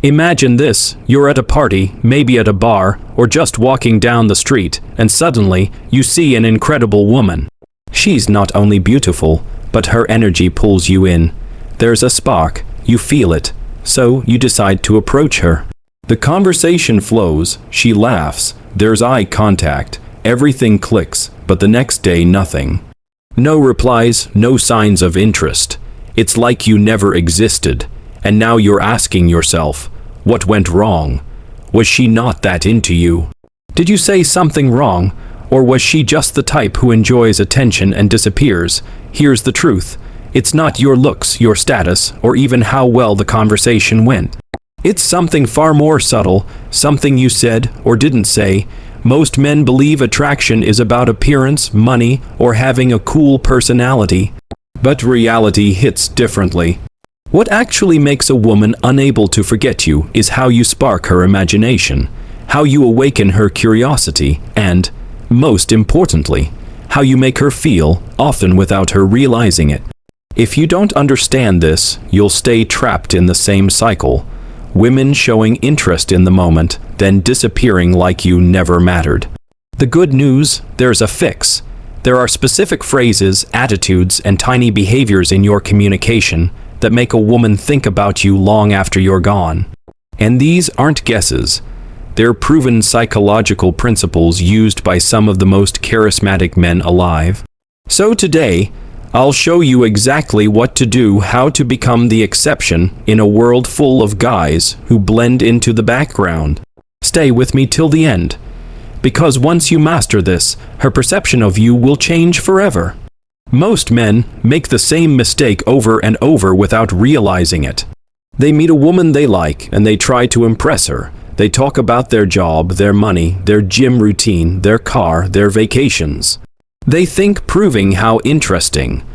Imagine this, you're at a party, maybe at a bar, or just walking down the street, and suddenly, you see an incredible woman. She's not only beautiful, but her energy pulls you in. There's a spark, you feel it, so you decide to approach her. The conversation flows, she laughs, there's eye contact, everything clicks, but the next day nothing. No replies, no signs of interest. It's like you never existed. And now you're asking yourself, what went wrong? Was she not that into you? Did you say something wrong? Or was she just the type who enjoys attention and disappears? Here's the truth. It's not your looks, your status, or even how well the conversation went. It's something far more subtle, something you said or didn't say. Most men believe attraction is about appearance, money, or having a cool personality. But reality hits differently. What actually makes a woman unable to forget you is how you spark her imagination, how you awaken her curiosity, and, most importantly, how you make her feel, often without her realizing it. If you don't understand this, you'll stay trapped in the same cycle. Women showing interest in the moment, then disappearing like you never mattered. The good news, there's a fix. There are specific phrases, attitudes, and tiny behaviors in your communication that make a woman think about you long after you're gone. And these aren't guesses. They're proven psychological principles used by some of the most charismatic men alive. So today, I'll show you exactly what to do, how to become the exception in a world full of guys who blend into the background. Stay with me till the end, because once you master this, her perception of you will change forever. Most men make the same mistake over and over without realizing it. They meet a woman they like and they try to impress her. They talk about their job, their money, their gym routine, their car, their vacations. They think proving how interesting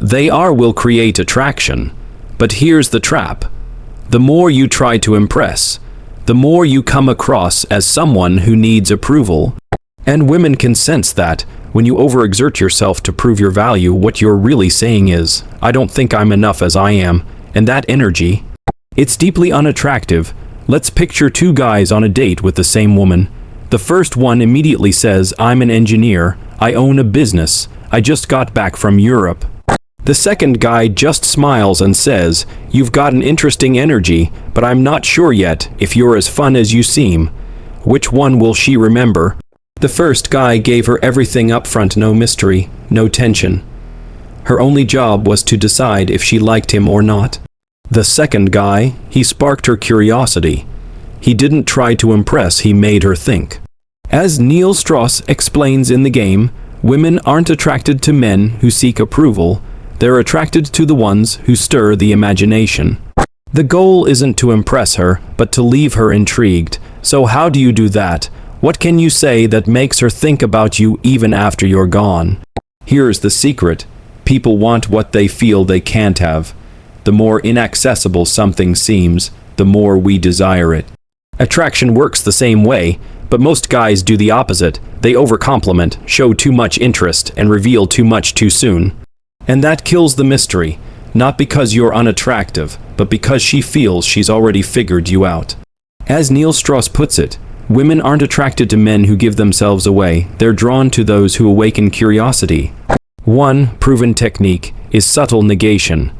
they are will create attraction. But here's the trap. The more you try to impress, the more you come across as someone who needs approval. And women can sense that. When you overexert yourself to prove your value, what you're really saying is, I don't think I'm enough as I am, and that energy, it's deeply unattractive. Let's picture two guys on a date with the same woman. The first one immediately says, I'm an engineer, I own a business, I just got back from Europe. The second guy just smiles and says, you've got an interesting energy, but I'm not sure yet if you're as fun as you seem. Which one will she remember? The first guy gave her everything up front, no mystery, no tension. Her only job was to decide if she liked him or not. The second guy, he sparked her curiosity. He didn't try to impress, he made her think. As Neil Strauss explains in The Game, women aren't attracted to men who seek approval, they're attracted to the ones who stir the imagination. The goal isn't to impress her, but to leave her intrigued. So how do you do that? What can you say that makes her think about you even after you're gone? Here's the secret. People want what they feel they can't have. The more inaccessible something seems, the more we desire it. Attraction works the same way, but most guys do the opposite. They overcompliment, show too much interest, and reveal too much too soon. And that kills the mystery, not because you're unattractive, but because she feels she's already figured you out. As Neil Strauss puts it, women aren't attracted to men who give themselves away, they're drawn to those who awaken curiosity. One proven technique is subtle negation,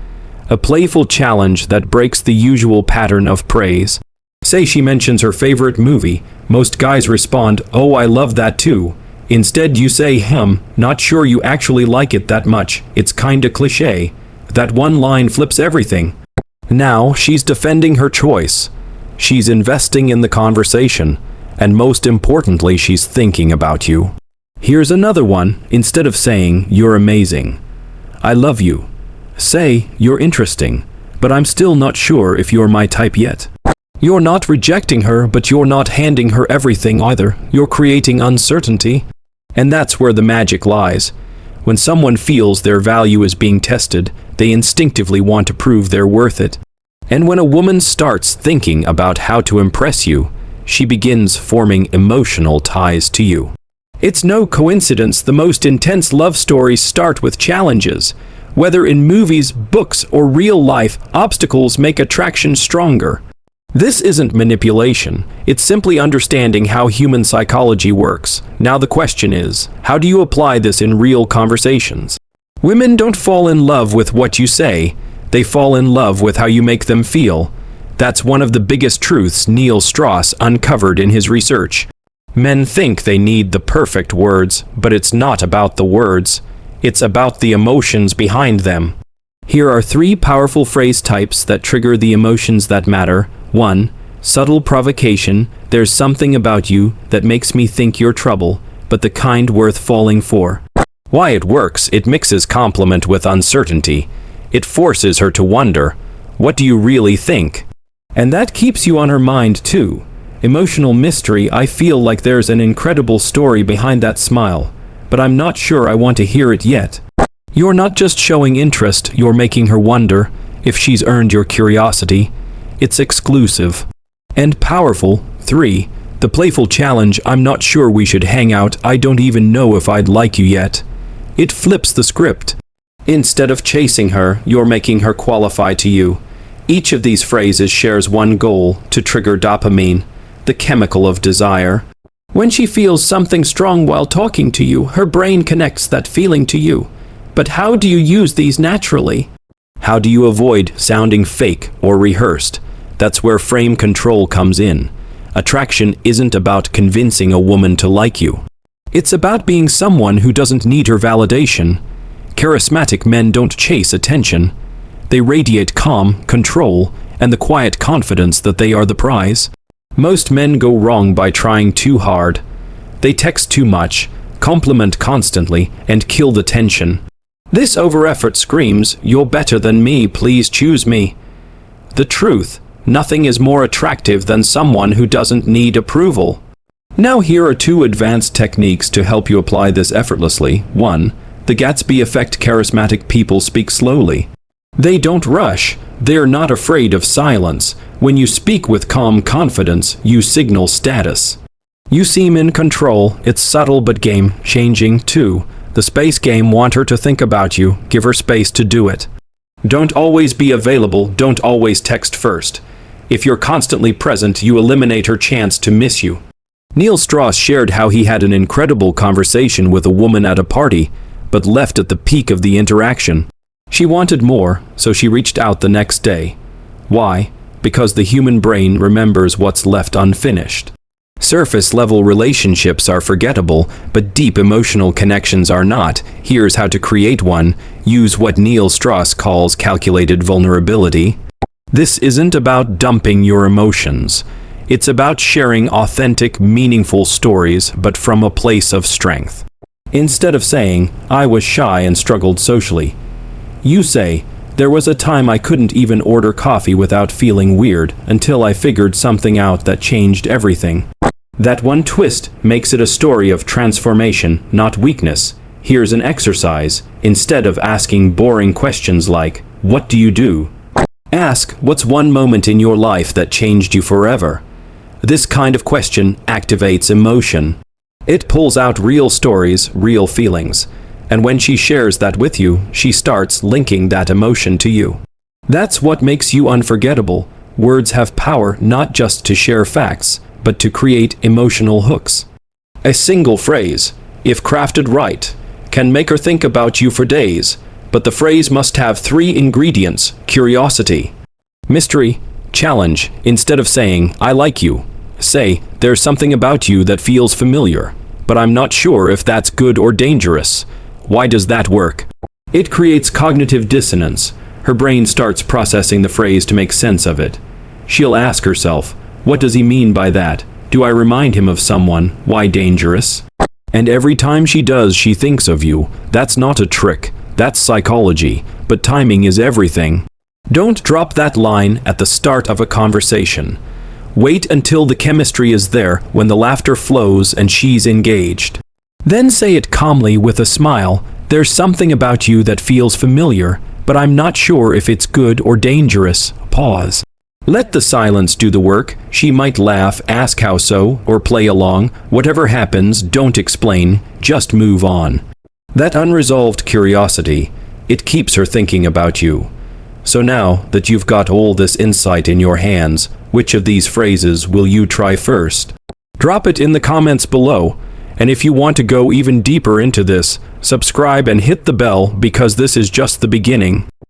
a playful challenge that breaks the usual pattern of praise. Say she mentions her favorite movie, most guys respond, oh, I love that too. Instead you say, not sure you actually like it that much, it's kinda cliché. That one line flips everything. Now she's defending her choice. She's investing in the conversation. And most importantly, she's thinking about you. Here's another one. Instead of saying, you're amazing, I love you, say, you're interesting, but I'm still not sure if you're my type yet. You're not rejecting her, but you're not handing her everything either. You're creating uncertainty. And that's where the magic lies. When someone feels their value is being tested, they instinctively want to prove they're worth it. And when a woman starts thinking about how to impress you, she begins forming emotional ties to you. It's no coincidence the most intense love stories start with challenges. Whether in movies, books, or real life, obstacles make attraction stronger. This isn't manipulation, it's simply understanding how human psychology works. Now the question is, how do you apply this in real conversations? Women don't fall in love with what you say, they fall in love with how you make them feel. That's one of the biggest truths Neil Strauss uncovered in his research. Men think they need the perfect words, but it's not about the words. It's about the emotions behind them. Here are 3 powerful phrase types that trigger the emotions that matter. 1. Subtle provocation. There's something about you that makes me think you're trouble, but the kind worth falling for. Why it works, it mixes compliment with uncertainty. It forces her to wonder, what do you really think? And that keeps you on her mind too. Emotional mystery. I feel like there's an incredible story behind that smile, but I'm not sure I want to hear it yet. You're not just showing interest, you're making her wonder if she's earned your curiosity. It's exclusive and powerful. 3. The playful challenge. I'm not sure we should hang out. I don't even know if I'd like you yet. It flips the script. Instead of chasing her, you're making her qualify to you. Each of these phrases shares one goal: to trigger dopamine, the chemical of desire. When she feels something strong while talking to you, her brain connects that feeling to you. But how do you use these naturally? How do you avoid sounding fake or rehearsed? That's where frame control comes in. Attraction isn't about convincing a woman to like you. It's about being someone who doesn't need her validation. Charismatic men don't chase attention. They radiate calm, control, and the quiet confidence that they are the prize. Most men go wrong by trying too hard. They text too much, compliment constantly, and kill the tension. This over-effort screams, "You're better than me, please choose me." The truth, nothing is more attractive than someone who doesn't need approval. Now here are 2 advanced techniques to help you apply this effortlessly. 1. The Gatsby effect. Charismatic people speak slowly. They don't rush. They're not afraid of silence. When you speak with calm confidence, you signal status. You seem in control. It's subtle but game-changing. 2. The space game. Want her to think about you. Give her space to do it. Don't always be available. Don't always text first. If you're constantly present, you eliminate her chance to miss you. Neil Strauss shared how he had an incredible conversation with a woman at a party, but left at the peak of the interaction. She wanted more, so she reached out the next day. Why? Because the human brain remembers what's left unfinished. Surface-level relationships are forgettable, but deep emotional connections are not. Here's how to create one. Use what Neil Strauss calls calculated vulnerability. This isn't about dumping your emotions. It's about sharing authentic, meaningful stories, but from a place of strength. Instead of saying, "I was shy and struggled socially," you say, "There was a time I couldn't even order coffee without feeling weird until I figured something out that changed everything." That one twist makes it a story of transformation, not weakness. Here's an exercise. Instead of asking boring questions like, "What do you do?" ask, "What's one moment in your life that changed you forever?" This kind of question activates emotion. It pulls out real stories, real feelings. And when she shares that with you, she starts linking that emotion to you. That's what makes you unforgettable. Words have power not just to share facts, but to create emotional hooks. A single phrase, if crafted right, can make her think about you for days, but the phrase must have 3 ingredients: curiosity, mystery, challenge. Instead of saying, "I like you," say, "There's something about you that feels familiar, but I'm not sure if that's good or dangerous." Why does that work? It creates cognitive dissonance. Her brain starts processing the phrase to make sense of it. She'll ask herself, "What does he mean by that? Do I remind him of someone? Why dangerous?" And every time she does, she thinks of you. That's not a trick. That's psychology. But timing is everything. Don't drop that line at the start of a conversation. Wait until the chemistry is there, when the laughter flows and she's engaged. Then say it calmly with a smile. "There's something about you that feels familiar, but I'm not sure if it's good or dangerous." Pause. Let the silence do the work. She might laugh, ask how so, or play along. Whatever happens, don't explain, just move on. That unresolved curiosity, it keeps her thinking about you. So now that you've got all this insight in your hands, which of these phrases will you try first? Drop it in the comments below, and if you want to go even deeper into this, subscribe and hit the bell because this is just the beginning.